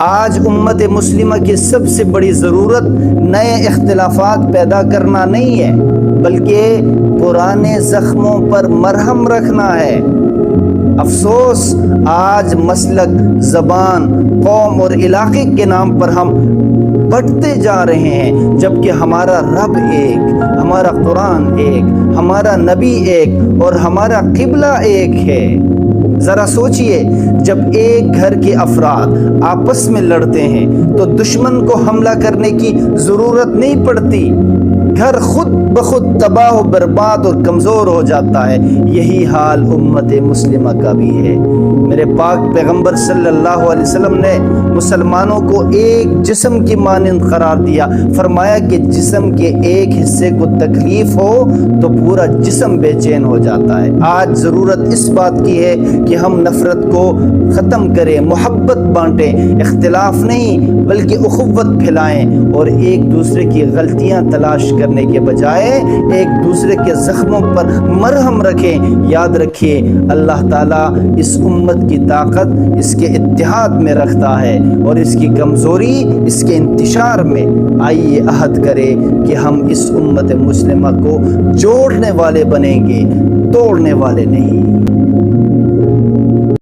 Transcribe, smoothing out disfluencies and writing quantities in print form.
آج امت مسلمہ کی سب سے بڑی ضرورت نئے اختلافات پیدا کرنا نہیں ہے، بلکہ پرانے زخموں پر مرہم رکھنا ہے۔ افسوس، آج مسلک، زبان، قوم اور علاقے کے نام پر ہم بٹتے جا رہے ہیں، جبکہ ہمارا رب ایک، ہمارا قرآن ایک، ہمارا نبی ایک اور ہمارا قبلہ ایک ہے۔ ذرا سوچئے، جب ایک گھر کے افراد آپس میں لڑتے ہیں تو دشمن کو حملہ کرنے کی ضرورت نہیں پڑتی، گھر خود بخود تباہ و برباد اور کمزور ہو جاتا ہے۔ یہی حال امت مسلمہ کا بھی ہے۔ میرے پاک پیغمبر صلی اللہ علیہ وسلم نے مسلمانوں کو ایک جسم کی مانند قرار دیا، فرمایا کہ جسم کے ایک حصے کو تکلیف ہو تو پورا جسم بے چین ہو جاتا ہے۔ آج ضرورت اس بات کی ہے کہ ہم نفرت کو ختم کریں، محبت بانٹیں، اختلاف نہیں بلکہ اخوت پھیلائیں اور ایک دوسرے کی غلطیاں تلاش کرنے کے بجائے ایک دوسرے کے زخموں پر مرہم رکھیں۔ یاد رکھیے، اللہ تعالیٰ اس امت کی طاقت اس کے اتحاد میں رکھتا ہے اور اس کی کمزوری اس کے انتشار میں۔ آئیے عہد کریں کہ ہم اس امت مسلمہ کو جوڑنے والے بنیں گے، توڑنے والے نہیں۔